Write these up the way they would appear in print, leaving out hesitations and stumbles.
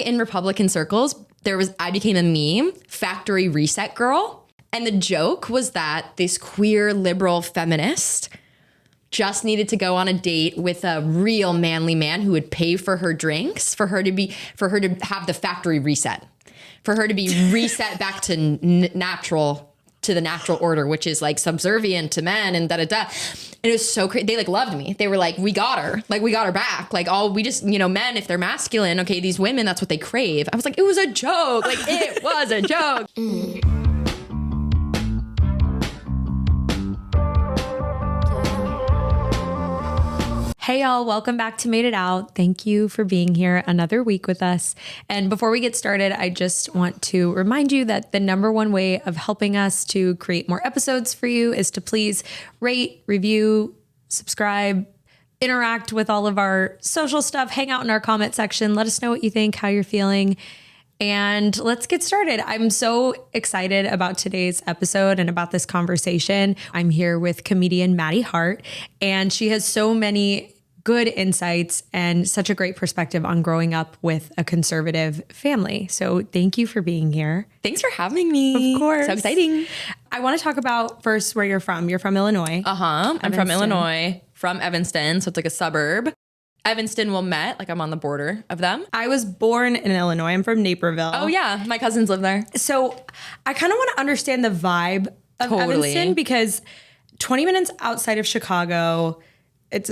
in Republican circles, I became a meme, factory reset girl. And the joke was that this queer liberal feminist just needed to go on a date with a real manly man who would pay for her drinks, for her to have the factory reset, for her to be reset back to the natural order, which is like subservient to men and da-da-da. And it was so crazy. They like loved me. They were like, we got her back. Like we just, men, if they're masculine, okay, these women, that's what they crave. I was like, it was a joke. Like it was a joke. Hey y'all, welcome back to Made It Out. Thank you for being here another week with us. And before we get started, I just want to remind you that the number one way of helping us to create more episodes for you is to please rate, review, subscribe, interact with all of our social stuff, hang out in our comment section, let us know what you think, how you're feeling. And let's get started. I'm so excited about today's episode and about this conversation. I'm here with comedian Madi Hart, and she has so many good insights and such a great perspective on growing up with a conservative family. So thank you for being here. Thanks for having me. Of course. So exciting. I want to talk about first where you're from. You're from Illinois. I'm from Illinois, from Evanston. So it's like a suburb. Evanston, Wilmette, like I'm on the border of them. I was born in Illinois. I'm from Naperville. Oh yeah, my cousins live there. So I kind of want to understand the vibe of Evanston, because 20 minutes outside of Chicago,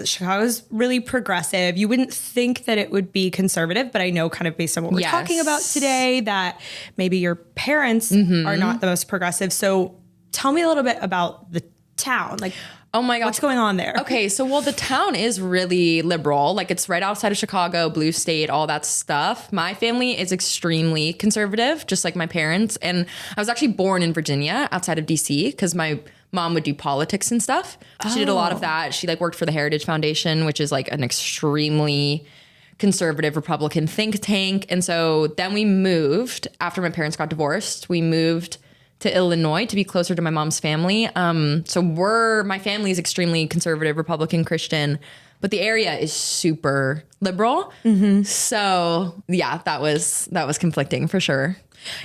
Chicago's really progressive. You wouldn't think that it would be conservative, but I know kind of based on what we're talking about today that maybe your parents are not the most progressive. So tell me a little bit about the town. Like, oh my gosh, what's going on there? Okay, so the town is really liberal. Like it's right outside of Chicago, blue state, all that stuff. My family is extremely conservative, just like my parents. And I was actually born in Virginia outside of DC because my mom would do politics and stuff. She did a lot of that. She like worked for the Heritage Foundation, which is like an extremely conservative Republican think tank. And so then we moved after my parents got divorced. We moved to Illinois to be closer to my mom's family. So my family is extremely conservative, Republican, Christian, but the area is super liberal. So yeah, that was conflicting for sure.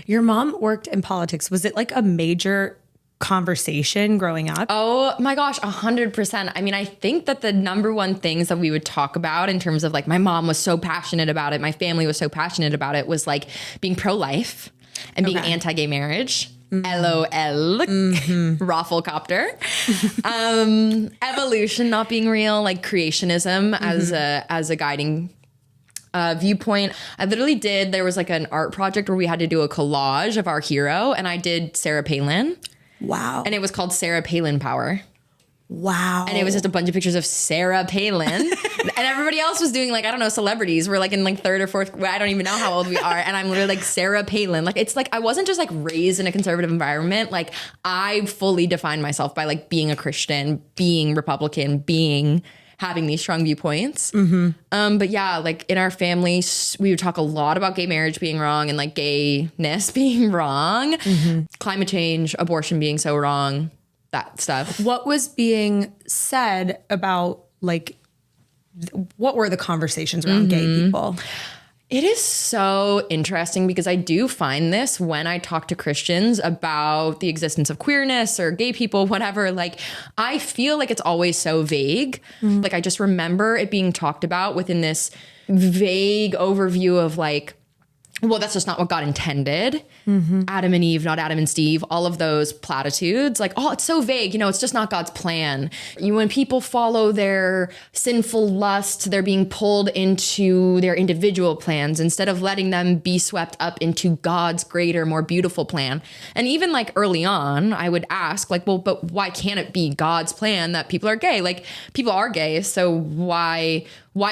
Your mom worked in politics. Was it like a major conversation growing up? Oh my gosh, 100%. I mean, I think that the number one things that we would talk about in terms of like my mom was so passionate about it, my family was so passionate about it, was like being pro-life and being anti-gay marriage. LOL, Rafflecopter. Evolution not being real, like creationism as a guiding viewpoint. I literally there was like an art project where we had to do a collage of our hero, and I did Sarah Palin. Wow. And it was called Sarah Palin Power. Wow. And it was just a bunch of pictures of Sarah Palin. And everybody else was doing like, I don't know, celebrities. We're like in like third or fourth, I don't even know how old we are. And I'm literally like Sarah Palin. Like, it's like, I wasn't just like raised in a conservative environment. Like I fully defined myself by like being a Christian, being Republican, having these strong viewpoints. But yeah, like in our family, we would talk a lot about gay marriage being wrong and like gayness being wrong, climate change, abortion being so wrong, that stuff. What was being said about like, what were the conversations around gay people? It is so interesting because I do find this when I talk to Christians about the existence of queerness or gay people, whatever, like I feel like it's always so vague. Like I just remember it being talked about within this vague overview of like, well, that's just not what God intended. Adam and Eve, not Adam and Steve, all of those platitudes, like, oh, it's so vague. It's just not God's plan. When people follow their sinful lusts, they're being pulled into their individual plans instead of letting them be swept up into God's greater, more beautiful plan. And even like early on, I would ask like, well, but why can't it be God's plan that people are gay? Like people are gay. So why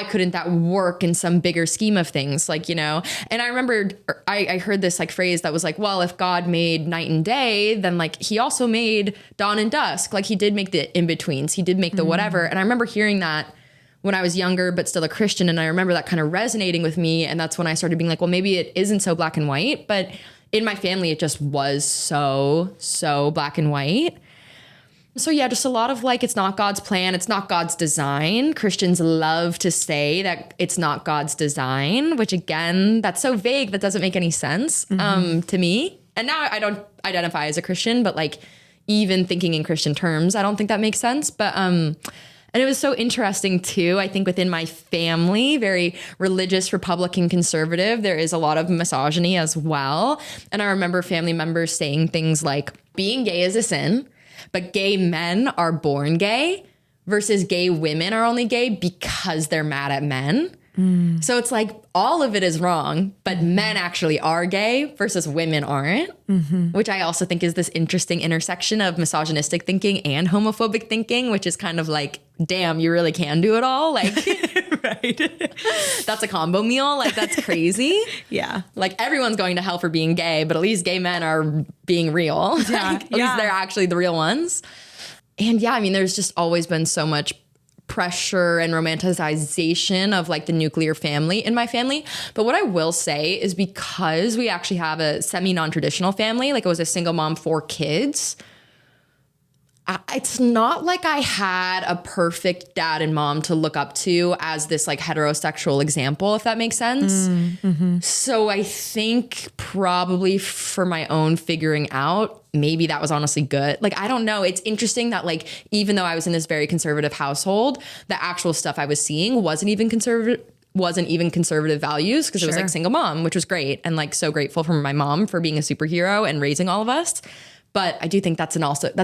couldn't that work in some bigger scheme of things? Like, and I remember I heard this like phrase that was like, well, if God made night and day, then like he also made dawn and dusk. Like he did make the in-betweens. He did make the whatever. And I remember hearing that when I was younger, but still a Christian. And I remember that kind of resonating with me. And that's when I started being like, well, maybe it isn't so black and white. But in my family, it just was so black and white. So yeah, just a lot of like, it's not God's plan. It's not God's design. Christians love to say that it's not God's design, which again, that's so vague. That doesn't make any sense to me. And now I don't identify as a Christian, but like even thinking in Christian terms, I don't think that makes sense. But, and it was so interesting too. I think within my family, very religious, Republican, conservative, there is a lot of misogyny as well. And I remember family members saying things like being gay is a sin, but gay men are born gay versus gay women are only gay because they're mad at men. So it's like all of it is wrong, but men actually are gay versus women aren't, which I also think is this interesting intersection of misogynistic thinking and homophobic thinking, which is kind of like, damn, you really can do it all. Like, Right. that's a combo meal. Like, that's crazy. Yeah. Like, everyone's going to hell for being gay, but at least gay men are being real. Yeah. Like, at least they're actually the real ones. And yeah, I mean, there's just always been so much pressure and romanticization of like the nuclear family in my family. But what I will say is because we actually have a semi-non-traditional family, like it was a single mom, 4 kids, it's not like I had a perfect dad and mom to look up to as this like heterosexual example, if that makes sense. So I think probably for my own figuring out, maybe that was honestly good. Like, I don't know. It's interesting that like, even though I was in this very conservative household, the actual stuff I was seeing wasn't even conservative values because it was like single mom, which was great. And like so grateful for my mom for being a superhero and raising all of us. But I do think that's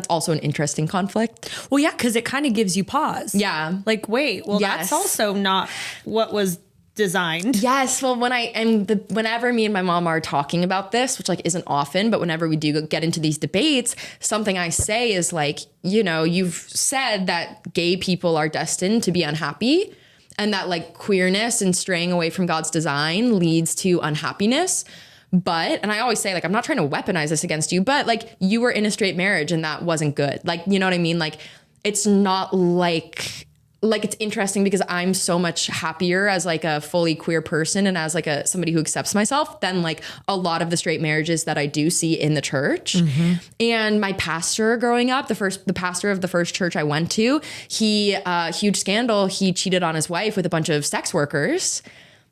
also an interesting conflict. Well, yeah, because it kind of gives you pause. Yeah. Like, wait, well, Yes. that's also not what was designed. Yes. Well, whenever me and my mom are talking about this, which like isn't often, but whenever we do get into these debates, something I say is like, you know, you've said that gay people are destined to be unhappy and that like queerness and straying away from God's design leads to unhappiness. But, and I always say, like, I'm not trying to weaponize this against you, but like you were in a straight marriage and that wasn't good. Like, you know what I mean? Like, it's not like it's interesting because I'm so much happier as like a fully queer person and as like somebody who accepts myself than like a lot of the straight marriages that I do see in the church. And my pastor growing up, the pastor of the first church I went to, huge scandal. He cheated on his wife with a bunch of sex workers.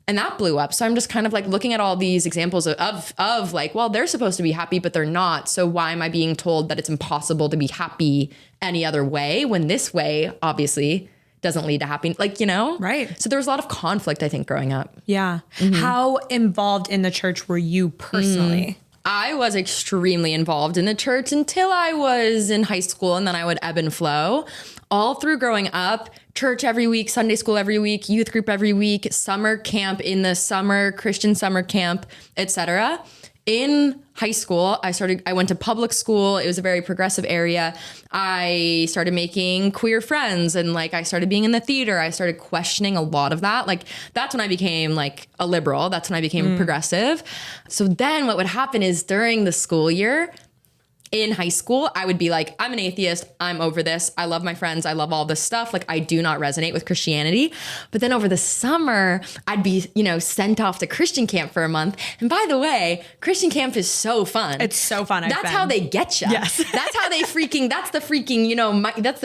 And that blew up. So I'm just kind of like looking at all these examples of like, well, they're supposed to be happy, but they're not. So why am I being told that it's impossible to be happy any other way when this way obviously doesn't lead to happiness? Like, you know? Right. So there was a lot of conflict, I think, growing up. Yeah. How involved in the church were you personally? I was extremely involved in the church until I was in high school, and then I would ebb and flow. All through growing up, church every week, Sunday school every week, youth group every week, summer camp in the summer, Christian summer camp, etc. In high school, I went to public school. It was a very progressive area. I started making queer friends and like I started being in the theater. I started questioning a lot of that. Like that's when I became like a liberal. That's when I became progressive. So then what would happen is during the school year, in high school, I would be like, I'm an atheist. I'm over this. I love my friends. I love all this stuff. Like, I do not resonate with Christianity. But then over the summer, I'd be, sent off to Christian camp for a month. And by the way, Christian camp is so fun. It's so fun. That's how they get you. Yes. That's how that's the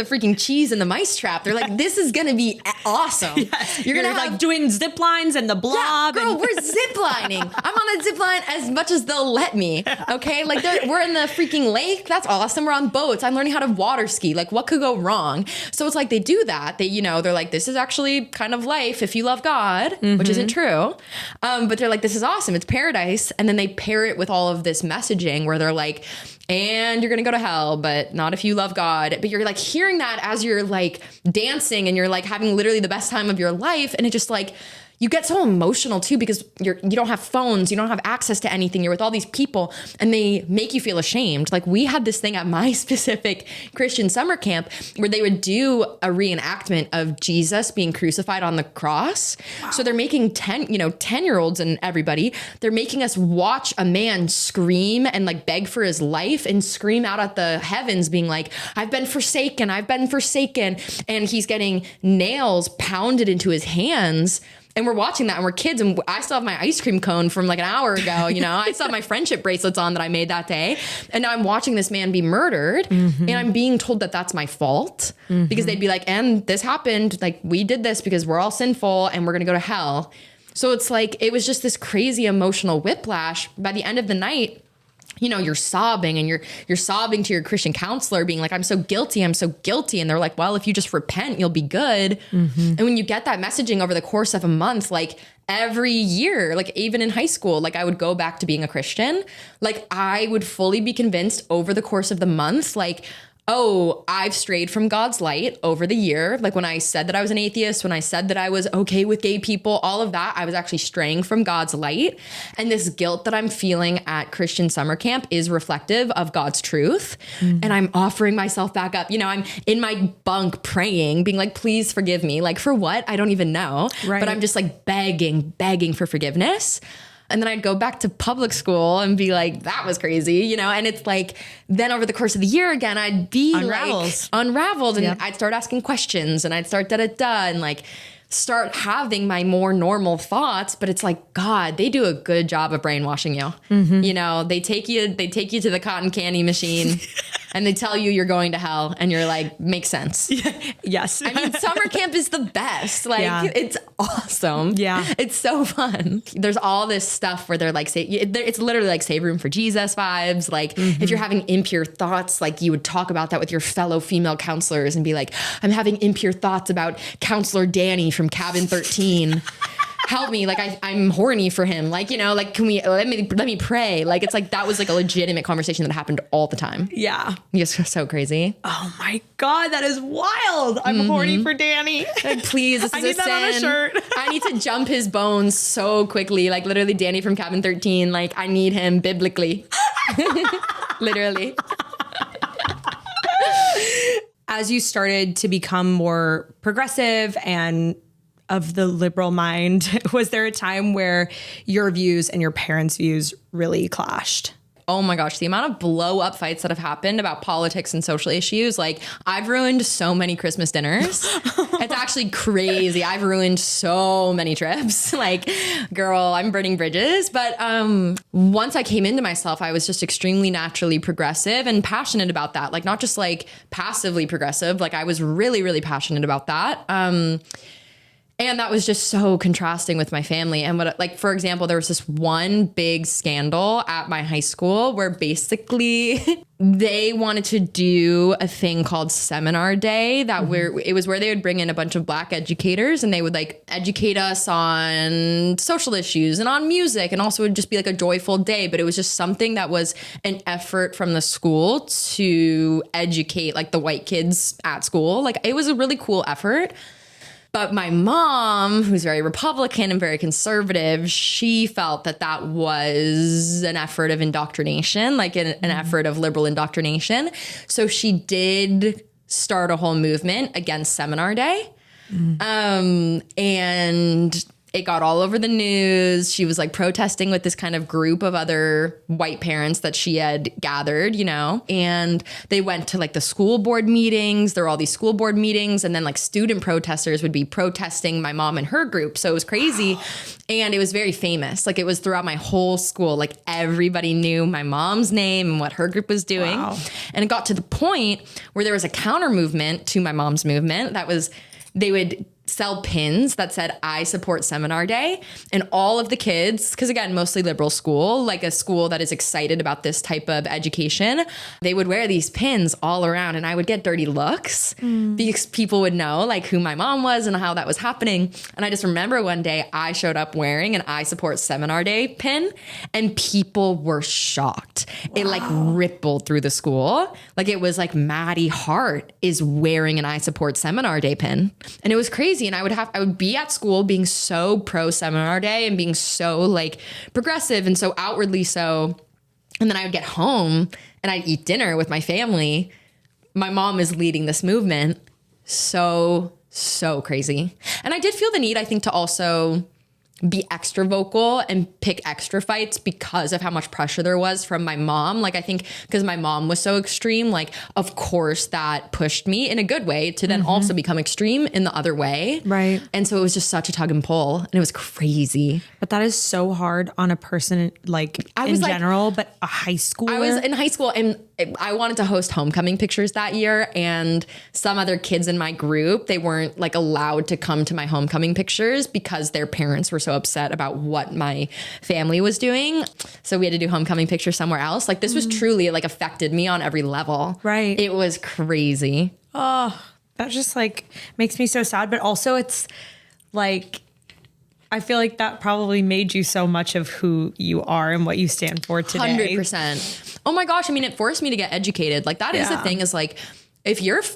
freaking cheese in the mice trap. They're like, this is going to be awesome. Yes. You're going to like doing zip lines and the blob. Yeah, girl, we're zip lining. I'm on a zip line as much as they'll let me. Okay. Like we're in the freaking lake. That's awesome. We're on boats. I'm learning how to water ski. Like what could go wrong? So it's like they do that. They're like, this is actually kind of life if you love God, which isn't true. But they're like, this is awesome. It's paradise. And then they pair it with all of this messaging where they're like, and you're going to go to hell, but not if you love God. But you're like hearing that as you're like dancing and you're like having literally the best time of your life. And it just like, you get so emotional too because you don't have phones, you don't have access to anything. You're with all these people and they make you feel ashamed. Like we had this thing at my specific Christian summer camp where they would do a reenactment of Jesus being crucified on the cross. Wow. So they're making 10-year-olds and everybody, they're making us watch a man scream and like beg for his life and scream out at the heavens being like, I've been forsaken. And he's getting nails pounded into his hands And we're watching that and we're kids and I still have my ice cream cone from like an hour ago, you know, I still have my friendship bracelets on that I made that day. And now I'm watching this man be murdered and I'm being told that that's my fault because they'd be like, and this happened, like we did this because we're all sinful and we're going to go to hell. So it's like, it was just this crazy emotional whiplash. By the end of the night, you know, you're sobbing and you're sobbing to your Christian counselor being like, I'm so guilty. I'm so guilty. And they're like, well, if you just repent, you'll be good. And when you get that messaging over the course of a month, like every year, like even in high school, like I would go back to being a Christian. Like I would fully be convinced over the course of the month, like, oh, I've strayed from God's light over the year. Like when I said that I was an atheist, when I said that I was okay with gay people, all of that, I was actually straying from God's light. And this guilt that I'm feeling at Christian summer camp is reflective of God's truth. And I'm offering myself back up. You know, I'm in my bunk praying, being like, please forgive me. Like for what? I don't even know. Right. But I'm just like begging for forgiveness. And then I'd go back to public school and be like, that was crazy, you know? And it's like, then over the course of the year again, I'd be unraveled and I'd start asking questions and I'd start and like start having my more normal thoughts. But it's like, God, they do a good job of brainwashing you. You know, they take you to the cotton candy machine and they tell you you're going to hell and you're like, makes sense. Yes. I mean, summer camp is the best. Like it's awesome. Yeah. It's so fun. There's all this stuff where they're like, it's literally like save room for Jesus vibes. Like if you're having impure thoughts, like you would talk about that with your fellow female counselors and be like, I'm having impure thoughts about Counselor Danny from Cabin 13. Help me. Like I'm horny for him. Like, you know, like, can we, let me pray. Like, it's like, that was like a legitimate conversation that happened all the time. Yeah. It's so crazy. Oh my God. That is wild. I'm horny for Danny. Like, please, this is I need a that sin. on a shirt. I need to jump his bones so quickly. Like literally Danny from Cabin 13. Like I need him biblically. Literally. As you started to become more progressive and of the liberal mind, was there a time where your views and your parents' views really clashed? Oh my gosh, the amount of blow up fights that have happened about politics and social issues. Like I've ruined so many Christmas dinners. It's actually crazy. I've ruined so many trips. Like, girl, I'm burning bridges. But once I came into myself, I was just extremely naturally progressive and passionate about that. Like not just like passively progressive. Like I was really, really passionate about that. And that was just so contrasting with my family. And what, like, for example, there was this one big scandal at my high school where basically they wanted to do a thing called Seminar Day it was where they would bring in a bunch of Black educators and they would like educate us on social issues and on music. And also it would just be like a joyful day. But it was just something that was an effort from the school to educate like the white kids at school. Like it was a really cool effort. But my mom, who's very Republican and very conservative, she felt that that was an effort of indoctrination, like an effort of liberal indoctrination. So she did start a whole movement against Seminar Day. And it got all over the news. She was like protesting with this kind of group of other white parents that she had gathered, you know, and they went to like the school board meetings. There were all these school board meetings and then like student protesters would be protesting my mom and her group. So it was crazy. Wow. And it was very famous. Like it was throughout my whole school. Like everybody knew my mom's name and what her group was doing. Wow. And it got to the point where there was a counter movement to my mom's movement that was, they would sell pins that said, I support Seminar Day. And all of the kids, because again, mostly liberal school, like a school that is excited about this type of education, they would wear these pins all around and I would get dirty looks because people would know like who my mom was and how that was happening. And I just remember one day I showed up wearing an I support Seminar Day pin and people were shocked. Wow. It like rippled through the school. Like it was like Madi Hart is wearing an I support Seminar Day pin. And it was crazy. And I would be at school being so pro Seminar Day and being so like progressive and so outwardly so. And then I would get home and I'd eat dinner with my family. My mom is leading this movement. So crazy. And I did feel the need, I think, to also be extra vocal and pick extra fights because of how much pressure there was from my mom. Like, I think because my mom was so extreme, like, of course that pushed me in a good way to then also become extreme in the other way. Right. And so it was just such a tug and pull, and it was crazy. But that is so hard on a person like in general, but a high schooler. I was in high school and I wanted to host homecoming pictures that year, and some other kids in my group, they weren't like allowed to come to my homecoming pictures because their parents were so upset about what my family was doing. So we had to do homecoming pictures somewhere else. Like, this was truly like affected me on every level. Right. It was crazy. Oh, that just like makes me so sad. But also it's like, I feel like that probably made you so much of who you are and what you stand for today. 100%. Oh my gosh. I mean, it forced me to get educated. Like, that is the thing, is like,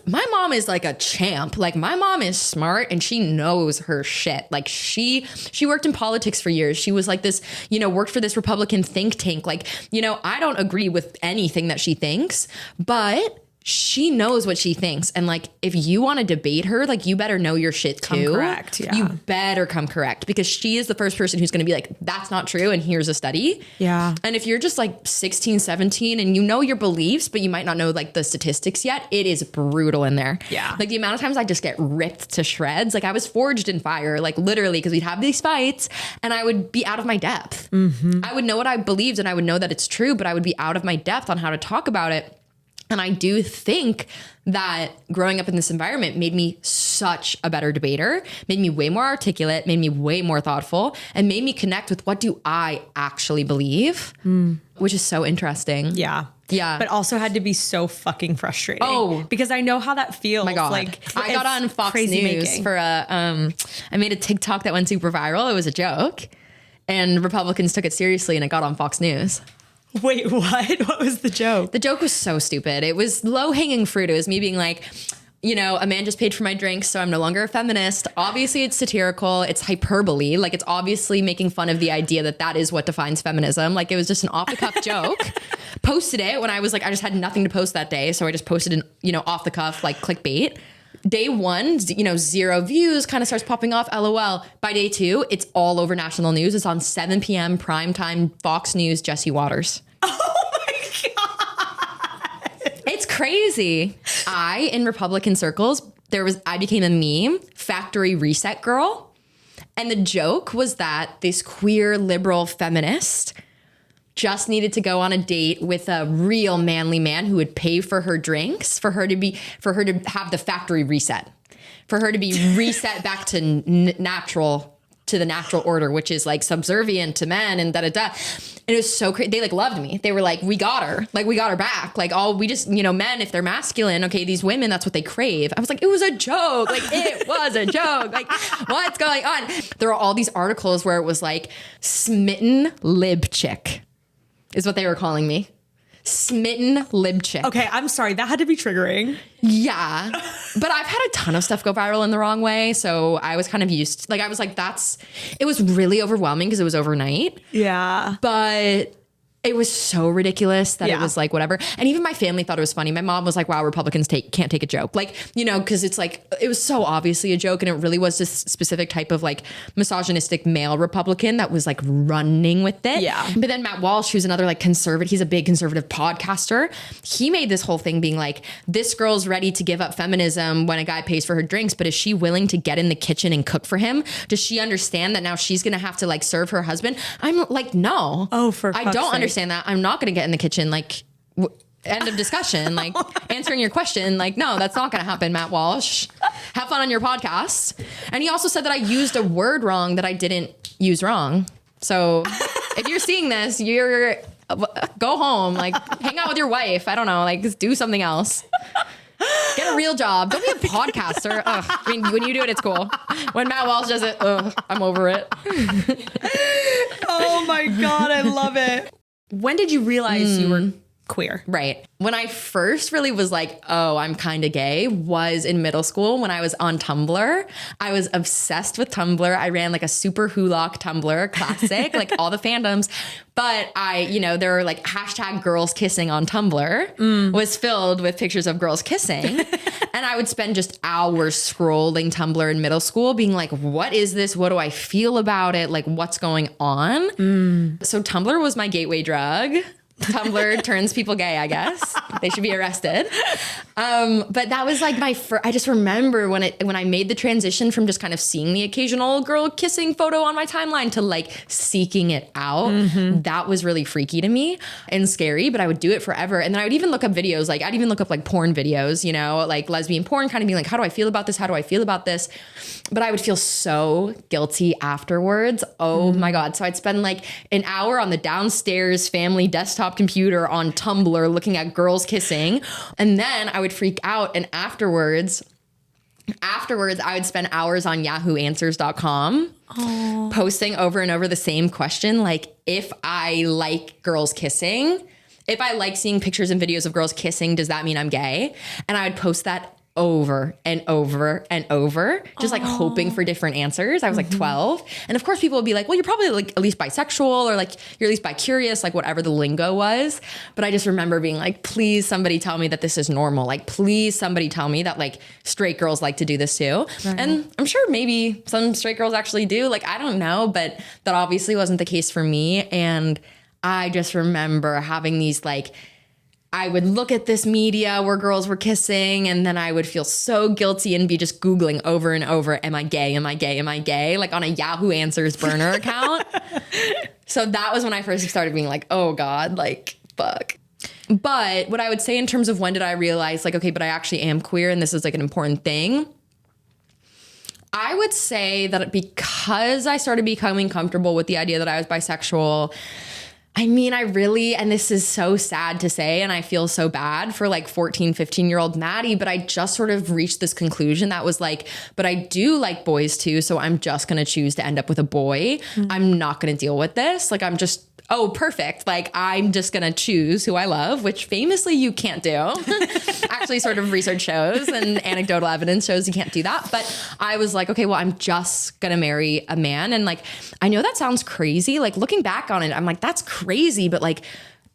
my mom is like a champ. Like, my mom is smart and she knows her shit. Like, she worked in politics for years. She was like this, worked for this Republican think tank. Like, I don't agree with anything that she thinks, but she knows what she thinks. And like, if you want to debate her, like, you better know your shit too. Come correct. Yeah. You better come correct, because she is the first person who's going to be like, that's not true, and here's a study. Yeah. And if you're just like 16, 17 and you know your beliefs, but you might not know like the statistics yet, it is brutal in there. Yeah. Like, the amount of times I just get ripped to shreds. Like, I was forged in fire, like, literally, because we'd have these fights and I would be out of my depth. I would know what I believed and I would know that it's true, but I would be out of my depth on how to talk about it. And I do think that growing up in this environment made me such a better debater, made me way more articulate, made me way more thoughtful, and made me connect with what do I actually believe, which is so interesting. Yeah. Yeah. But also had to be so fucking frustrating. Oh. Because I know how that feels. Oh my God. Like, I got on Fox News for I made a TikTok that went super viral. It was a joke. And Republicans took it seriously, and it got on Fox News. Wait, what? What was the joke? The joke was so stupid. It was low-hanging fruit. It was me being like, a man just paid for my drinks, so I'm no longer a feminist. Obviously, it's satirical. It's hyperbole. Like, it's obviously making fun of the idea that is what defines feminism. Like, it was just an off-the-cuff joke. Posted it when I was like, I just had nothing to post that day. So I just posted an, off-the-cuff, like, clickbait. Day one, 0 views, kind of starts popping off, LOL. By day 2, it's all over national news. It's on 7 p.m. primetime Fox News, Jesse Waters. Oh my God. It's crazy. In Republican circles, I became a meme, factory reset girl. And the joke was that this queer liberal feminist just needed to go on a date with a real manly man who would pay for her drinks, for her to have the factory reset, for her to be reset back to the natural order, which is like subservient to men and da-da-da. And it was so crazy. They like loved me. They were like, we got her back. Like, we just, men, if they're masculine, okay, these women, that's what they crave. I was like, it was a joke. Like, it was a joke. Like, what's going on? There were all these articles where it was like, smitten lib chick is what they were calling me. Smitten lib chick. Okay, I'm sorry. That had to be triggering. Yeah. But I've had a ton of stuff go viral in the wrong way. So I was kind of used to, like, I was like, it was really overwhelming because it was overnight. Yeah. But it was so ridiculous that it was like, whatever. And even my family thought it was funny. My mom was like, wow, Republicans can't take a joke. Like, because it's like, it was so obviously a joke. And it really was this specific type of like misogynistic male Republican that was like running with it. Yeah. But then Matt Walsh, who's another like conservative, he's a big conservative podcaster. He made this whole thing being like, this girl's ready to give up feminism when a guy pays for her drinks. But is she willing to get in the kitchen and cook for him? Does she understand that now she's going to have to like serve her husband? I'm like, no. Oh, for I don't understand that. I'm not going to get in the kitchen. Like, end of discussion. Like, answering your question. Like, no, that's not going to happen, Matt Walsh. Have fun on your podcast. And he also said that I used a word wrong that I didn't use wrong. So if you're seeing this, go home. Like, hang out with your wife. I don't know. Like, just do something else. Get a real job. Don't be a podcaster. Ugh. I mean, when you do it, it's cool. When Matt Walsh does it, I'm over it. Oh my God, I love it. When did you realize you were queer. Right. When I first really was like, oh, I'm kind of gay, was in middle school when I was on Tumblr. I was obsessed with Tumblr. I ran like a super hulock Tumblr classic, like all the fandoms. But there were like hashtag girls kissing on Tumblr was filled with pictures of girls kissing. And I would spend just hours scrolling Tumblr in middle school being like, what is this? What do I feel about it? Like, what's going on? So Tumblr was my gateway drug. Tumblr turns people gay, I guess. They should be arrested. But that was like I just remember when I made the transition from just kind of seeing the occasional girl kissing photo on my timeline to like seeking it out. That was really freaky to me and scary, but I would do it forever. And then I would even look up videos, like I'd even look up like porn videos, like lesbian porn, kind of being like, how do I feel about this? How do I feel about this? But I would feel so guilty afterwards. Oh my God. So I'd spend like an hour on the downstairs family desktop computer on Tumblr looking at girls kissing. And then I would freak out. And afterwards, I would spend hours on yahooanswers.com posting over and over the same question. Like, if I like girls kissing, if I like seeing pictures and videos of girls kissing, does that mean I'm gay? And I would post that over and over and over, just like hoping for different answers. I was like 12. And of course people would be like, well, you're probably like at least bisexual, or like you're at least bi-curious, like whatever the lingo was. But I just remember being like, please somebody tell me that this is normal. Like, please somebody tell me that like straight girls like to do this too. Right. And I'm sure maybe some straight girls actually do. Like, I don't know, but that obviously wasn't the case for me. And I just remember having these like, I would look at this media where girls were kissing, and then I would feel so guilty and be just Googling over and over, am I gay? Am I gay? Am I gay? Like on a Yahoo Answers burner account. So that was when I first started being like, oh God, like, fuck. But what I would say in terms of when did I realize like, okay, but I actually am queer and this is like an important thing. I would say that because I started becoming comfortable with the idea that I was bisexual, I mean, I really, and this is so sad to say, and I feel so bad for like 14, 15-year-old Maddie, but I just sort of reached this conclusion that was like, but I do like boys too, so I'm just going to choose to end up with a boy. I'm not going to deal with this. Like, I'm just, oh, perfect. Like, I'm just going to choose who I love, which famously you can't do. Actually, sort of research shows and anecdotal evidence shows you can't do that. But I was like, okay, well, I'm just going to marry a man. And like, I know that sounds crazy. Like, looking back on it, I'm like, that's crazy. But like,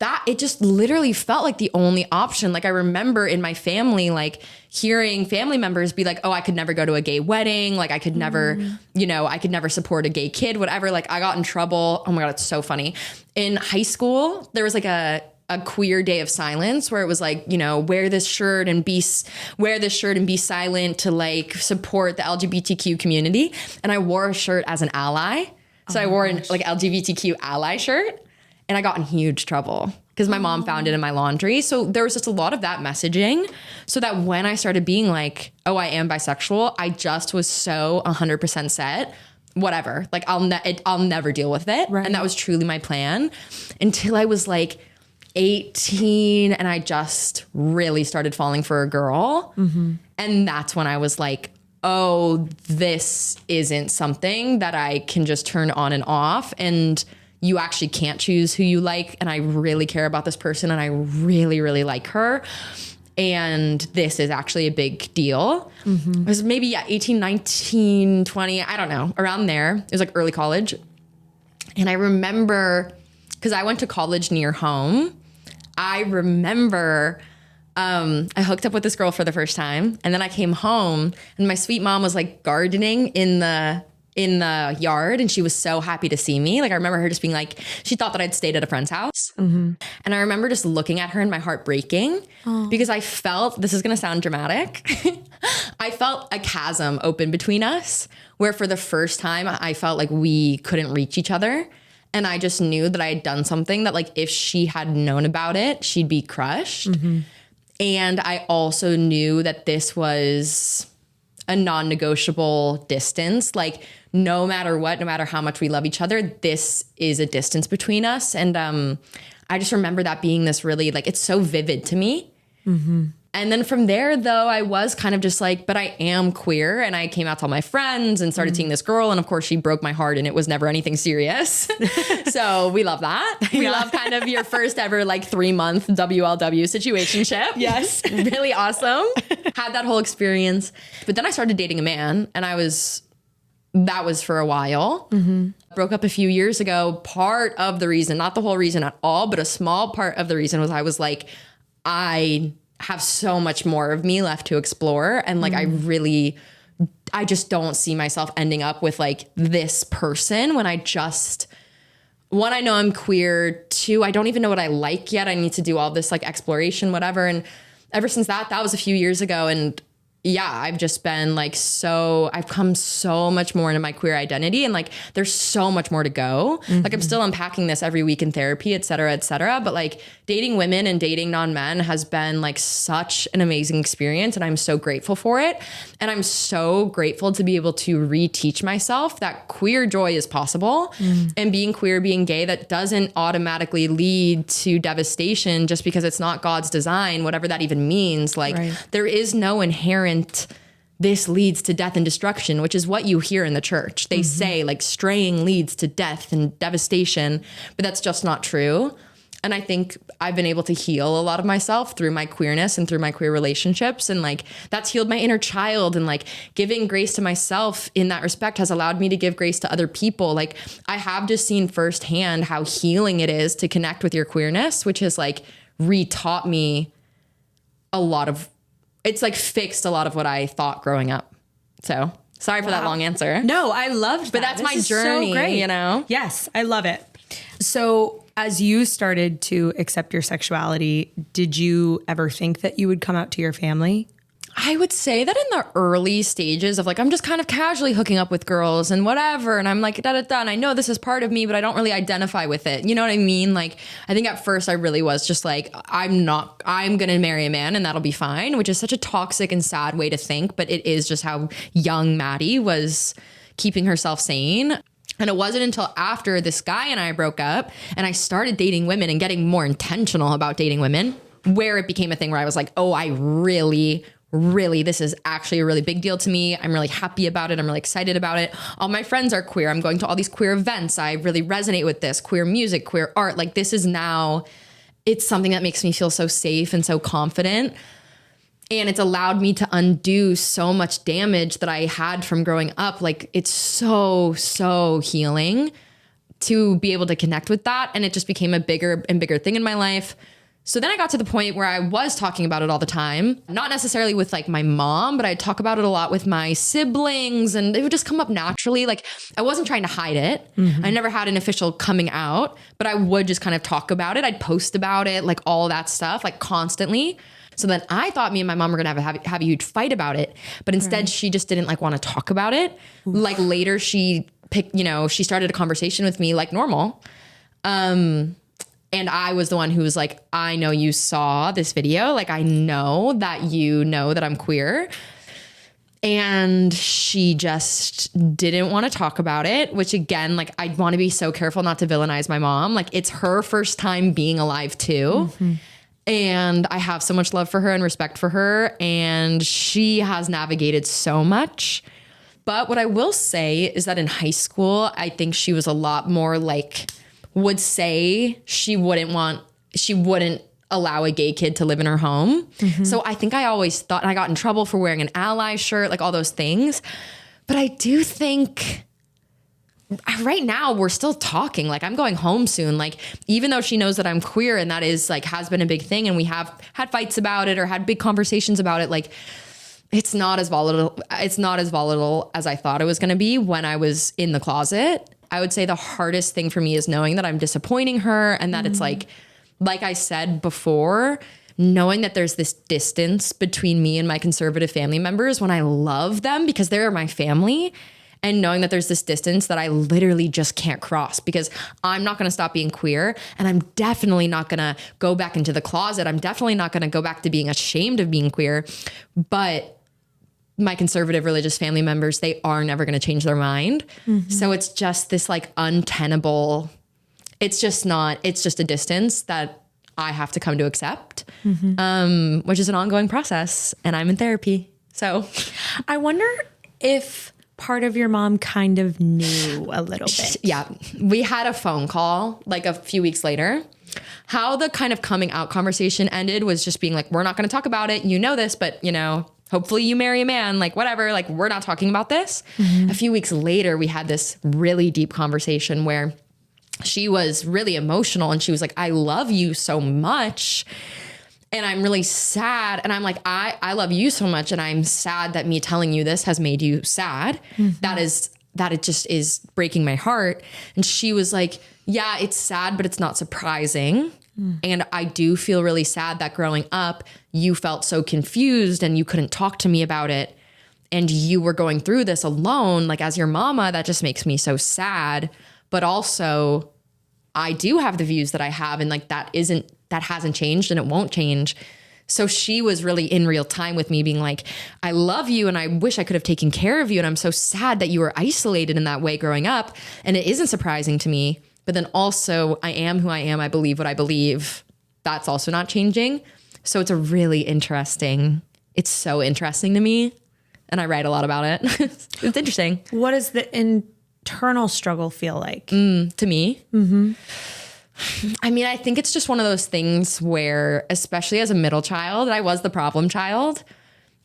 that, it just literally felt like the only option. Like, I remember in my family, like hearing family members be like, oh, I could never go to a gay wedding. Like, I could never, I could never support a gay kid, whatever. Like, I got in trouble. Oh my God, it's so funny. In high school, there was like a queer day of silence where it was like, wear this shirt and be silent to like support the LGBTQ community. And I wore a shirt as an ally. So I wore an like LGBTQ ally shirt. And I got in huge trouble because my mom found it in my laundry. So there was just a lot of that messaging, so that when I started being like, oh, I am bisexual, I just was so 100% set, whatever. Like, I'll never deal with it. Right. And that was truly my plan until I was like 18 and I just really started falling for a girl. And that's when I was like, oh, this isn't something that I can just turn on and off. And you actually can't choose who you like. And I really care about this person and I really, really like her. And this is actually a big deal. It was maybe 18, 19, 20, I don't know, around there. It was like early college. And I remember, because I went to college near home, I remember I hooked up with this girl for the first time. And then I came home and my sweet mom was like gardening in the yard, and she was so happy to see me. Like, I remember her just being like, she thought that I'd stayed at a friend's house. And I remember just looking at her and my heart breaking because I felt, this is going to sound dramatic, I felt a chasm open between us where for the first time I felt like we couldn't reach each other. And I just knew that I had done something that like, if she had known about it, she'd be crushed. And I also knew that this was a non-negotiable distance. Like, no matter what, no matter how much we love each other, this is a distance between us. And I just remember that being this really, like, it's so vivid to me And then from there, though, I was kind of just like, but I am queer. And I came out to all my friends and started seeing this girl. And of course, she broke my heart and it was never anything serious. So we love that. We love kind of your first ever like 3-month WLW situationship. Yes. Really awesome. Had that whole experience. But then I started dating a man and that was for a while. Broke up a few years ago. Part of the reason, not the whole reason at all, but a small part of the reason was I was like, I have so much more of me left to explore. And like, I just don't see myself ending up with like this person when one, I know I'm queer. 2, I don't even know what I like yet. I need to do all this like exploration, whatever. And ever since that was a few years ago. And yeah, I've just been like, I've come so much more into my queer identity and like, there's so much more to go. Like I'm still unpacking this every week in therapy, et cetera, et cetera. But like dating women and dating non-men has been like such an amazing experience. And I'm so grateful for it. And I'm so grateful to be able to reteach myself that queer joy is possible and being queer, being gay, that doesn't automatically lead to devastation just because it's not God's design, whatever that even means. Like there is no inherent this leads to death and destruction, which is what you hear in the church. They say like straying leads to death and devastation, but that's just not true. And I think I've been able to heal a lot of myself through my queerness and through my queer relationships. And like that's healed my inner child, and like giving grace to myself in that respect has allowed me to give grace to other people. Like I have just seen firsthand how healing it is to connect with your queerness, which has like retaught me it's like fixed a lot of what I thought growing up. So sorry for that long answer. No, I loved that. But that's this my journey, so great. you know? Yes, I love it. So as you started to accept your sexuality, did you ever think that you would come out to your family? I would say that in the early stages of like, I'm just kind of casually hooking up with girls and whatever. And I'm like, and I know this is part of me, but I don't really identify with it. You know what I mean? Like, I think at first I really was just like, I'm going to marry a man and that'll be fine, which is such a toxic and sad way to think. But it is just how young Maddie was keeping herself sane. And it wasn't until after this guy and I broke up and I started dating women and getting more intentional about dating women where it became a thing where I was like, oh, I really, this is actually a really big deal to me. I'm really happy about it. I'm really excited about it. All my friends are queer. I'm going to all these queer events. I really resonate with this queer music, queer art. Like this is now, it's something that makes me feel so safe and so confident. And it's allowed me to undo so much damage that I had from growing up. Like it's so healing to be able to connect with that. And it just became a bigger and bigger thing in my life. So then I got to the point where I was talking about it all the time, not necessarily with like my mom, but I'd talk about it a lot with my siblings and it would just come up naturally. Like I wasn't trying to hide it. I never had an official coming out, but I would just kind of talk about it. I'd post about it, like all that stuff, like constantly. So then I thought me and my mom were going to have a huge fight about it, but instead she just didn't like want to talk about it. Oof. Like later she started a conversation with me like normal. And I was the one who was like, I know you saw this video. Like, I know that you know that I'm queer. And she just didn't want to talk about it, which again, like, I want to be so careful not to villainize my mom. Like, it's her first time being alive too. And I have so much love for her and respect for her. And she has navigated so much. But what I will say is that in high school, I think she was a lot more like, would say she wouldn't allow a gay kid to live in her home. So I think I always thought, and I got in trouble for wearing an ally shirt, like all those things. But I do think right now we're still talking. Like I'm going home soon. Like even though she knows that I'm queer and that is like has been a big thing and we have had fights about it or had big conversations about it, like it's not as volatile. It's not as volatile as I thought it was going to be when I was in the closet. I would say the hardest thing for me is knowing that I'm disappointing her and that it's like I said before, knowing that there's this distance between me and my conservative family members when I love them because they're my family, and knowing that there's this distance that I literally just can't cross because I'm not going to stop being queer and I'm definitely not going to go back into the closet. I'm definitely not going to go back to being ashamed of being queer, but my conservative religious family members, they are never going to change their mind. So it's just this like untenable, it's just a distance that I have to come to accept. which is an ongoing process, and I'm in therapy. So I wonder if part of your mom kind of knew a little bit. Yeah. We had a phone call like a few weeks later. How the kind of coming out conversation ended was just being like, we're not going to talk about it. You know this, but you know, hopefully you marry a man, like whatever, like we're not talking about this. A few weeks later, we had this really deep conversation where she was really emotional and she was like, I love you so much. And I'm really sad. And I'm like, I love you so much. And I'm sad that me telling you this has made you sad. That it just is breaking my heart. And she was like, yeah, it's sad, but it's not surprising. And I do feel really sad that growing up, you felt so confused and you couldn't talk to me about it. And you were going through this alone. Like as your mama, that just makes me so sad. But also I do have the views that I have. And like, that hasn't changed and it won't change. So she was really in real time with me being like, I love you and I wish I could have taken care of you. And I'm so sad that you were isolated in that way growing up. And it isn't surprising to me. But then also I am who I am. I believe what I believe. That's also not changing. So it's it's so interesting to me. And I write a lot about it. It's interesting. What does the internal struggle feel like? To me? I mean, I think it's just one of those things where, especially as a middle child, I was the problem child.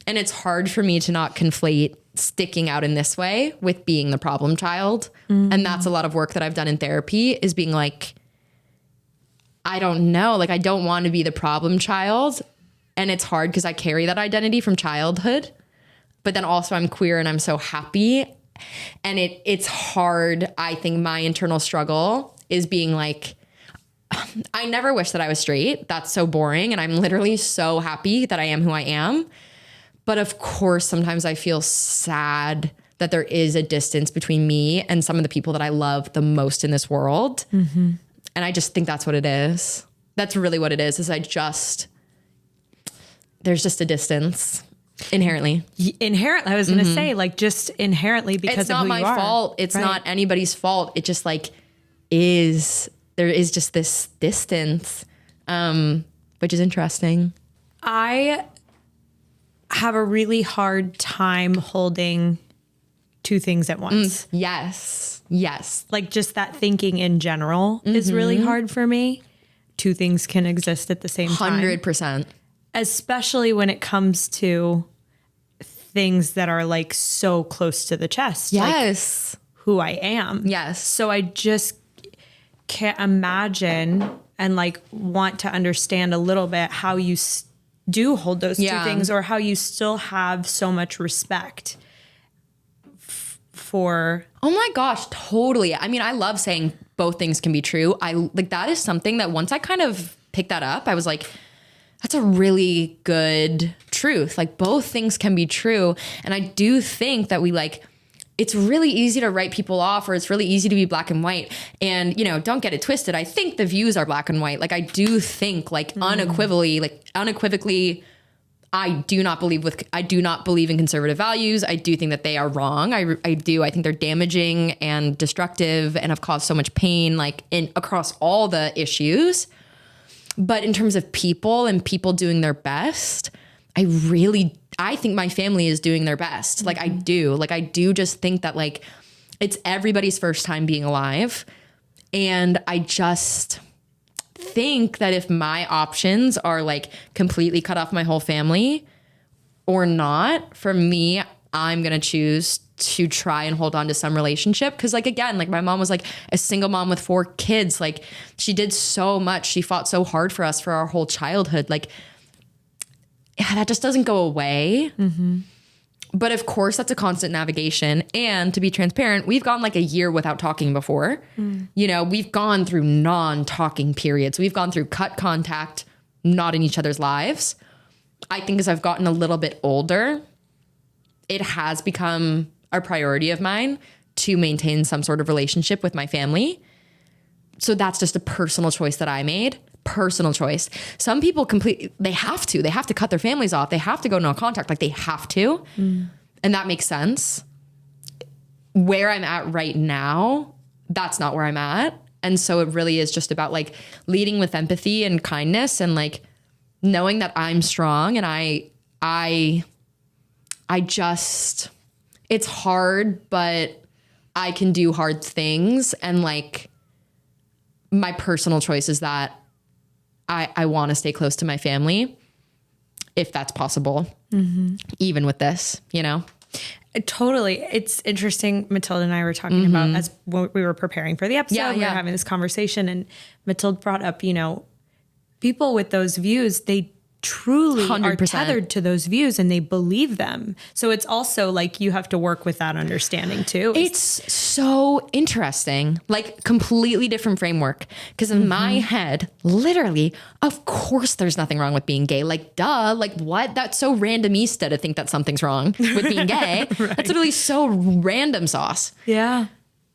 And it's hard for me to not conflate sticking out in this way with being the problem child. And that's a lot of work that I've done in therapy, is being like, I don't know, like I don't want to be the problem child. And it's hard because I carry that identity from childhood. But then also I'm queer and I'm so happy. And it's hard. I think my internal struggle is being like, I never wish that I was straight. That's so boring. And I'm literally so happy that I am who I am. But of course, sometimes I feel sad that there is a distance between me and some of the people that I love the most in this world. And I just think that's what it is. That's really what it is there's just a distance inherently. I was going to say, like, just inherently because of who you are. It's not my fault. It's not anybody's fault. It just like there is just this distance, which is interesting. I have a really hard time holding two things at once. Yes. Like just that thinking in general is really hard for me. Two things can exist at the same time. 100%. Especially when it comes to things that are like so close to the chest. Yes. Like who I am. Yes. So I just can't imagine and like want to understand a little bit how you do hold those two things, or how you still have so much respect for. Oh my gosh, totally. I mean, I love saying both things can be true. I like that is something that once I kind of picked that up, I was like, that's a really good truth. Like both things can be true. And I do think that it's really easy to write people off, or it's really easy to be black and white. And, you know, don't get it twisted. I think the views are black and white. Like I do think unequivocally, I do not believe in conservative values. I do think that they are wrong. I think they're damaging and destructive and have caused so much pain, like across all the issues. But in terms of people and people doing their best, I think my family is doing their best. Like I do just think that like it's everybody's first time being alive. And I just think that if my options are like completely cut off my whole family or not, for me, I'm going to choose to try and hold on to some relationship. Cause like, again, like my mom was like a single mom with 4 kids. Like she did so much. She fought so hard for us for our whole childhood. Like that just doesn't go away. But of course that's a constant navigation. And to be transparent, we've gone like a year without talking before. You know, we've gone through non-talking periods. We've gone through cut contact, not in each other's lives. I think as I've gotten a little bit older, it has become a priority of mine to maintain some sort of relationship with my family. So that's just a personal choice that I made. Personal choice. Some people they have to cut their families off. They have to go no contact. Like they have to. And that makes sense. Where I'm at right now, that's not where I'm at. And so it really is just about like leading with empathy and kindness and like knowing that I'm strong and I just, it's hard, but I can do hard things. And like my personal choice is that I want to stay close to my family if that's possible, even with this, you know? Totally. It's interesting. Matilda and I were talking about as when we were preparing for the episode, we were having this conversation, and Matilda brought up, you know, people with those views, they truly 100%. Are tethered to those views and they believe them. So it's also like you have to work with that understanding too. It's so interesting, like completely different framework. Because in my head, literally, of course there's nothing wrong with being gay. Like, duh, like what? That's so randomista to think that something's wrong with being gay. Right. That's literally so random sauce. Yeah.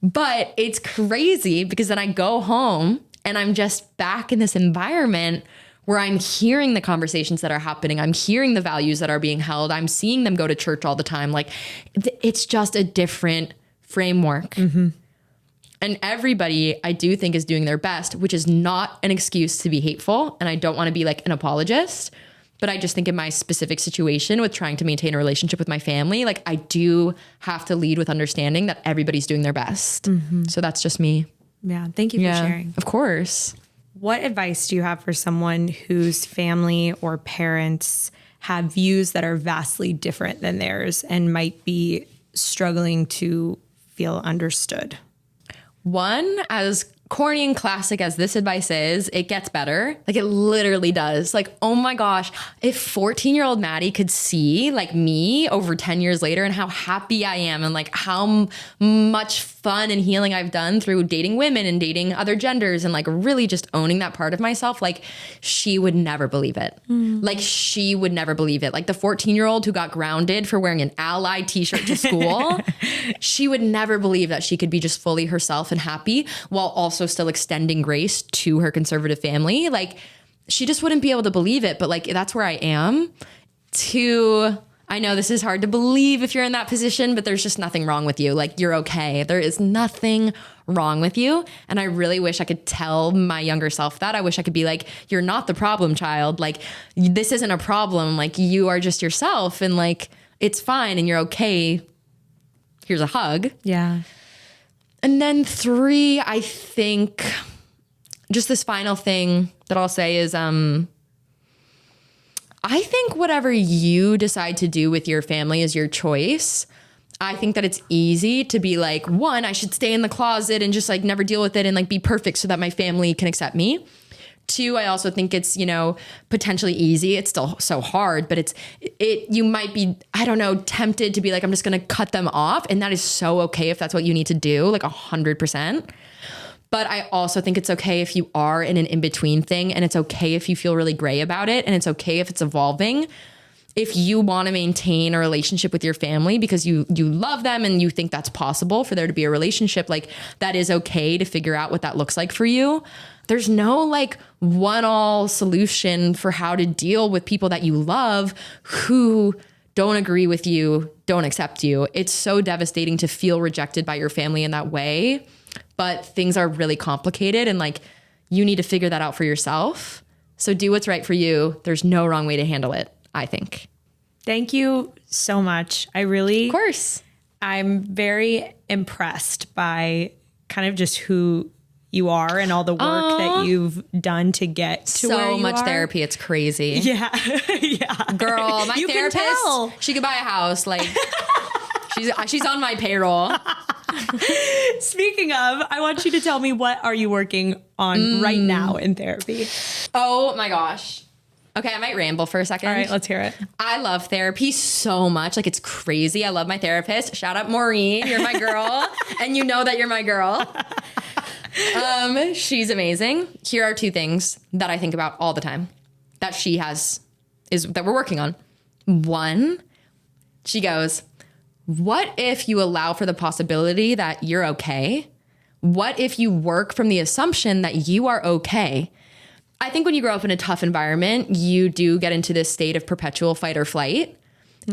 But it's crazy because then I go home and I'm just back in this environment where I'm hearing the conversations that are happening. I'm hearing the values that are being held. I'm seeing them go to church all the time. Like it's just a different framework. And everybody, I do think, is doing their best, which is not an excuse to be hateful. And I don't want to be like an apologist, but I just think in my specific situation with trying to maintain a relationship with my family, like I do have to lead with understanding that everybody's doing their best. So that's just me. Yeah. Thank you for sharing. Of course. What advice do you have for someone whose family or parents have views that are vastly different than theirs and might be struggling to feel understood? One, as corny and classic as this advice is, it gets better. Like it literally does. Like, oh my gosh, if 14-year-old Maddie could see like me over 10 years later and how happy I am and like how much fun and healing I've done through dating women and dating other genders and like really just owning that part of myself, like she would never believe it. Like she would never believe it. Like the 14-year-old who got grounded for wearing an Ally t-shirt to school, she would never believe that she could be just fully herself and happy while also still extending grace to her conservative family. Like she just wouldn't be able to believe it. But like, that's where I am. I know this is hard to believe if you're in that position, but there's just nothing wrong with you. Like you're okay. There is nothing wrong with you. And I really wish I could tell my younger self that. I wish I could be like, you're not the problem child. Like this isn't a problem. Like you are just yourself and like, it's fine and you're okay. Here's a hug. Yeah. And then 3, I think just this final thing that I'll say is, I think whatever you decide to do with your family is your choice. I think that it's easy to be like, 1, I should stay in the closet and just like never deal with it and like be perfect so that my family can accept me. 2, I also think it's, you know, potentially easy. It's still so hard, but you might be, I don't know, tempted to be like, I'm just going to cut them off. And that is so okay if that's what you need to do, like 100%. But I also think it's okay if you are in an in-between thing, and it's okay if you feel really gray about it, and it's okay if it's evolving. If you want to maintain a relationship with your family because you love them and you think that's possible for there to be a relationship, like that is okay to figure out what that looks like for you. There's no like one-all solution for how to deal with people that you love who don't agree with you, don't accept you. It's so devastating to feel rejected by your family in that way. But things are really complicated and like you need to figure that out for yourself. So do what's right for you. There's no wrong way to handle it, I think. Thank you so much. Of course. I'm very impressed by kind of just who you are and all the work that you've done to get to where you are. So much therapy. It's crazy. Yeah. Yeah. Girl, my therapist, she could buy a house. Like she's on my payroll. Speaking of, I want you to tell me, what are you working on right now in therapy? Oh my gosh. Okay, I might ramble for a second. All right, let's hear it. I love therapy so much. Like it's crazy. I love my therapist. Shout out Maureen. You're my girl. And you know that you're my girl. She's amazing. Here are 2 things that I think about all the time that that we're working on. 1, she goes, what if you allow for the possibility that you're okay? What if you work from the assumption that you are okay? I think when you grow up in a tough environment, you do get into this state of perpetual fight or flight.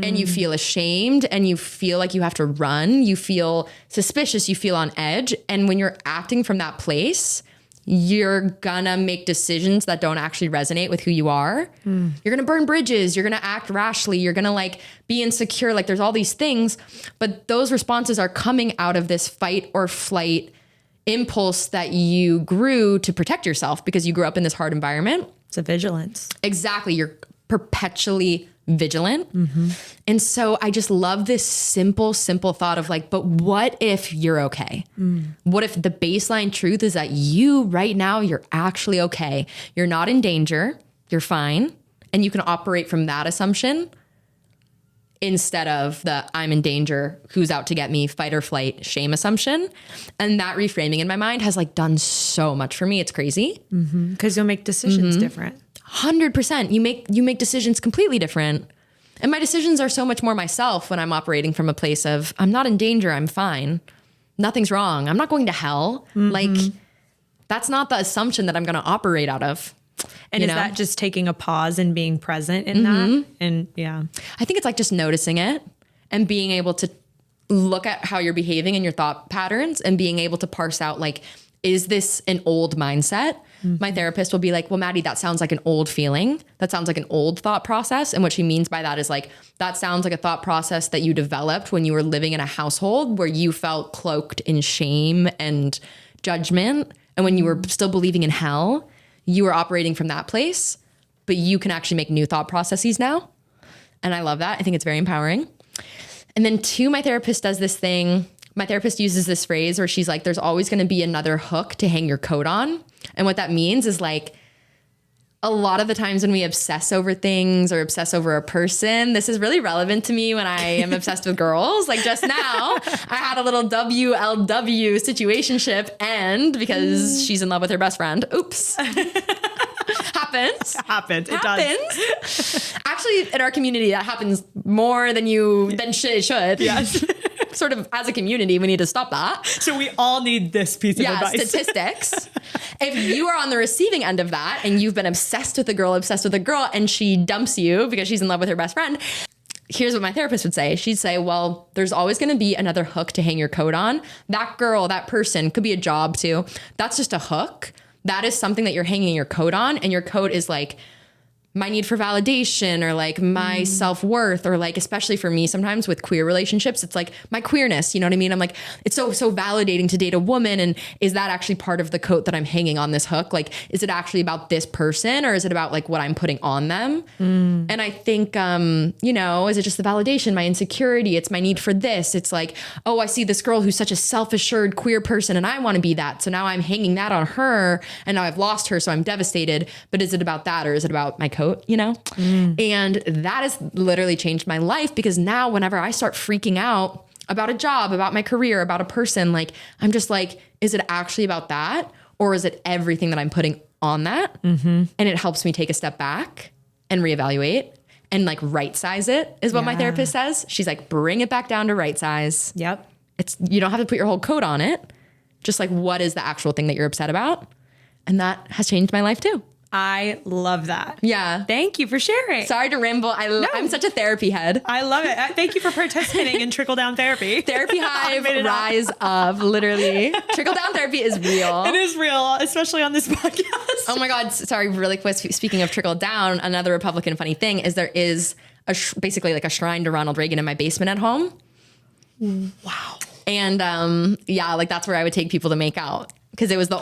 And you feel ashamed and you feel like you have to run. You feel suspicious. You feel on edge. And when you're acting from that place, you're gonna make decisions that don't actually resonate with who you are. You're gonna burn bridges. You're gonna act rashly. You're gonna like be insecure. Like there's all these things, but those responses are coming out of this fight or flight impulse that you grew to protect yourself because you grew up in this hard environment. It's a vigilance. Exactly. You're perpetually vigilant. And so I just love this simple thought of like, but what if you're okay? What if the baseline truth is that you right now, you're actually okay. You're not in danger. You're fine. And you can operate from that assumption instead of the I'm in danger, who's out to get me, fight or flight, shame assumption. And that reframing in my mind has like done so much for me. It's crazy. Because you'll make decisions different. 100%. You make decisions completely different. And my decisions are so much more myself when I'm operating from a place of I'm not in danger. I'm fine. Nothing's wrong. I'm not going to hell. Like that's not the assumption that I'm going to operate out of. And is that just taking a pause and being present in that? And yeah, I think it's like just noticing it and being able to look at how you're behaving and your thought patterns and being able to parse out like, is this an old mindset? My therapist will be like, well, Maddie, that sounds like an old feeling. That sounds like an old thought process. And what she means by that is like, that sounds like a thought process that you developed when you were living in a household where you felt cloaked in shame and judgment. And when you were still believing in hell, you were operating from that place, but you can actually make new thought processes now. And I love that. I think it's very empowering. And then two, my therapist does this thing. My therapist uses this phrase where she's like, there's always going to be another hook to hang your coat on. And what that means is like, a lot of the times when we obsess over things or obsess over a person, this is really relevant to me when I am obsessed with girls. Like just now, I had a little WLW situationship end because she's in love with her best friend. Oops. Happens. It does. Actually, in our community, that happens more than it should. Yes. Sort of as a community, we need to stop that. So we all need this piece of advice. Statistics. If you are on the receiving end of that and you've been obsessed with a girl, and she dumps you because she's in love with her best friend, here's what my therapist would say. She'd say, well, there's always going to be another hook to hang your coat on. That girl, that person, could be a job too. That's just a hook. That is something that you're hanging your coat on, and your coat is like my need for validation or like my self-worth, or like, especially for me, sometimes with queer relationships, it's like my queerness, you know what I mean? I'm like, it's so validating to date a woman. And is that actually part of the coat that I'm hanging on this hook? Like, is it actually about this person, or is it about like what I'm putting on them? And I think, is it just the validation, my insecurity? It's my need for this. It's like, oh, I see this girl who's such a self-assured queer person and I want to be that. So now I'm hanging that on her and now I've lost her. So I'm devastated. But is it about that, or is it about my coat? And that has literally changed my life, because now whenever I start freaking out about a job, about my career, about a person, like, I'm just like, is it actually about that? Or is it everything that I'm putting on that? And it helps me take a step back and reevaluate and like right size it, is what my therapist says. She's like, bring it back down to right size. Yep. You don't have to put your whole coat on it. Just like, what is the actual thing that you're upset about? And that has changed my life too. I love that. Yeah. Thank you for sharing. Sorry to ramble. I'm such a therapy head. I love it. Thank you for participating in trickle down therapy. Therapy hive, rise up, literally. Trickle down therapy is real. It is real, especially on this podcast. Oh my God. Sorry, really quick. Speaking of trickle down, another Republican funny thing is there is basically like a shrine to Ronald Reagan in my basement at home. Wow. And like that's where I would take people to make out, because it was the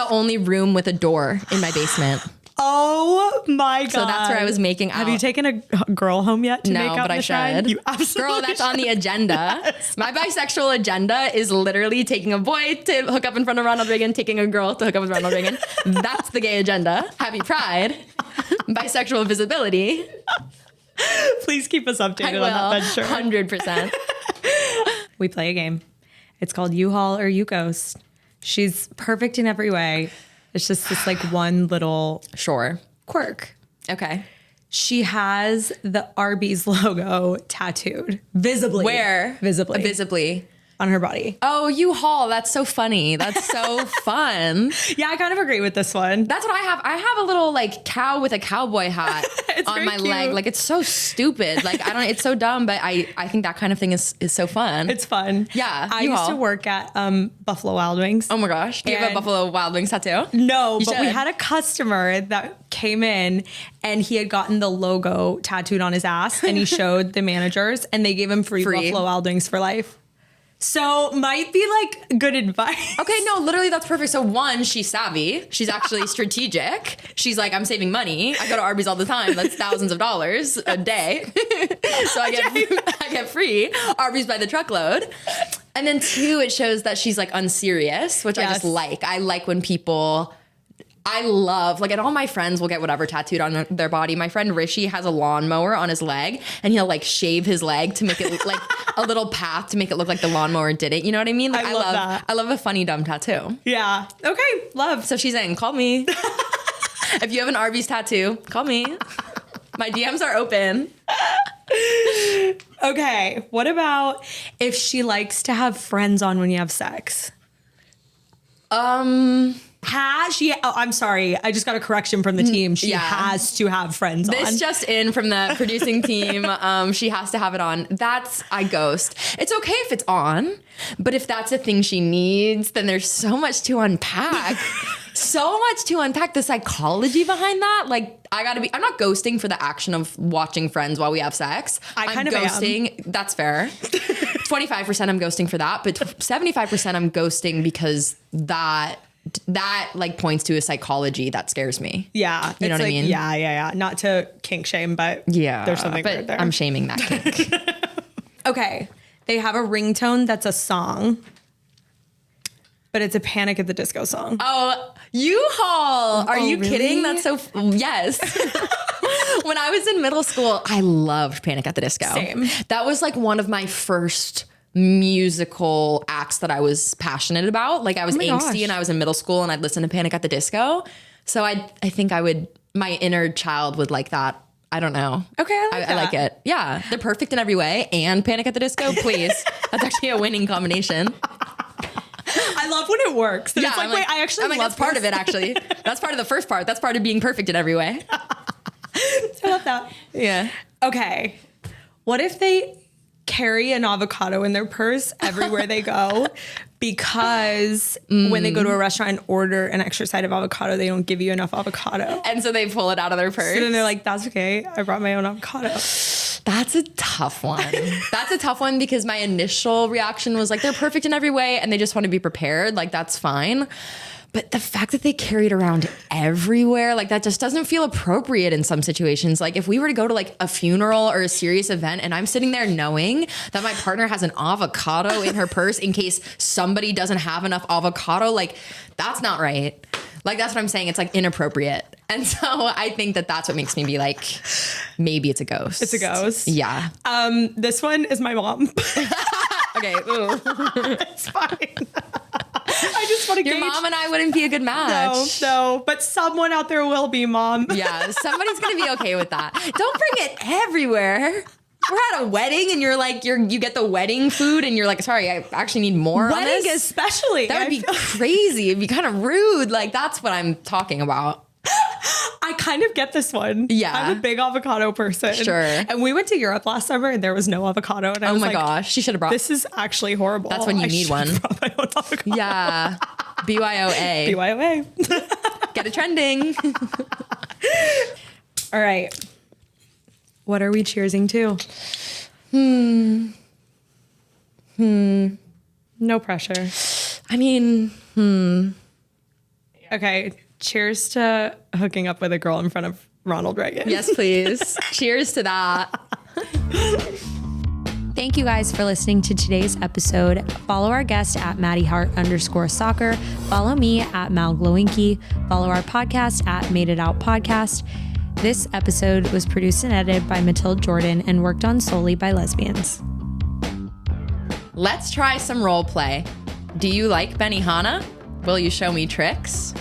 only room with a door in my basement. Oh my God. So that's where I was making out. Have you taken a girl home yet to make out? No, but I should. You absolutely Girl, that's should. on the agenda. Yes. My bisexual agenda is literally taking a boy to hook up in front of Ronald Reagan, taking a girl to hook up with Ronald Reagan. That's the gay agenda. Happy Pride. Bisexual visibility. Please keep us updated on that, sure. 100%. We play a game. It's called You Haul or You Ghost. She's perfect in every way. It's just this like one little quirk. Okay. She has the Arby's logo tattooed visibly. Where? Visibly. On her body. Oh, U-Haul. That's so funny. That's so fun. Yeah, I kind of agree with this one. That's what I have. I have a little like cow with a cowboy hat on my leg. Like, it's so stupid. Like, it's so dumb, but I think that kind of thing is so fun. It's fun. Yeah. I used to work at Buffalo Wild Wings. Oh my gosh. Do you have a Buffalo Wild Wings tattoo? No, but we had a customer that came in and he had gotten the logo tattooed on his ass and he showed the managers and they gave him free Buffalo Wild Wings for life. So might be like good advice. Okay, no, literally that's perfect. So one, she's savvy. She's actually strategic. She's like, I'm saving money. I go to Arby's all the time. That's thousands of dollars a day. So I get free Arby's by the truckload. And then two, it shows that she's like unserious, which I just like. I like when people... I love, like, and all my friends will get whatever tattooed on their body. My friend Rishi has a lawnmower on his leg and he'll like shave his leg to make it look like a little path to make it look like the lawnmower did it. You know what I mean? Like, I love a funny, dumb tattoo. Yeah. Okay. Love. So she's saying, call me. If you have an Arby's tattoo, call me. My DMs are open. Okay. What about if she likes to have friends on when you have sex? Has she? Oh, I'm sorry. I just got a correction from the team. She has to have friends on. This just in from the producing team. She has to have it on. I ghost. It's okay if it's on, but if that's a thing she needs, then there's so much to unpack. So much to unpack. The psychology behind that. Like, I'm not ghosting for the action of watching Friends while we have sex. I'm ghosting. That's fair. 25% I'm ghosting for that, but 75% I'm ghosting because that like points to a psychology that scares me. Yeah. You know what I mean? Yeah. Not to kink shame, but there's something weird there. I'm shaming that kink. Okay. They have a ringtone that's a song, but it's a Panic at the Disco song. Oh, U-Haul. Are you kidding? That's so... Yes. When I was in middle school, I loved Panic at the Disco. Same. That was like one of my first musical acts that I was passionate about. Like, I was angsty and I was in middle school and I'd listen to Panic at the Disco. So I think my inner child would like that. I don't know. Okay, I like it. Yeah. They're perfect in every way. And Panic at the Disco, please. That's actually a winning combination. I love when it works. It's like, wait, I actually love that's part of it, actually. That's part of the first part. That's part of being perfect in every way. I love that. Yeah. Okay. What if they carry an avocado in their purse everywhere they go because when they go to a restaurant and order an extra side of avocado, they don't give you enough avocado. And so they pull it out of their purse. So then they're like, that's okay. I brought my own avocado. That's a tough one. That's a tough one because my initial reaction was like, they're perfect in every way and they just want to be prepared. Like, that's fine. But the fact that they carry it around everywhere, like, that just doesn't feel appropriate in some situations. Like, if we were to go to like a funeral or a serious event and I'm sitting there knowing that my partner has an avocado in her purse in case somebody doesn't have enough avocado, like, that's not right. Like, that's what I'm saying. It's like inappropriate. And so I think that that's what makes me be like, maybe it's a ghost. It's a ghost. Yeah. This one is my mom. Okay. Ooh. It's fine. I just want to Your mom and I wouldn't be a good match. No, but someone out there will be, Mom. Yeah, somebody's going to be okay with that. Don't bring it everywhere. We're at a wedding and you're like, you get the wedding food and you're like, sorry, I actually need more on this. Wedding especially. That would be crazy. It'd be kind of rude. Like, that's what I'm talking about. I kind of get this one. Yeah. I'm a big avocado person. Sure. And we went to Europe last summer and there was no avocado. And I was like, gosh, she should have brought. This is actually horrible. That's when you need one. My own avocado. Yeah. BYOA. BYOA. Get it trending. All right. What are we cheersing to? No pressure. I mean, Okay. Cheers to hooking up with a girl in front of Ronald Reagan. Yes, please. Cheers to that. Thank you guys for listening to today's episode. Follow our guest at Madi Hart _soccer. Follow me at Mal Glowinky. Follow our podcast at Made It Out Podcast. This episode was produced and edited by Matilde Jordan and worked on solely by lesbians. Let's try some role play. Do you like Benihana? Will you show me tricks?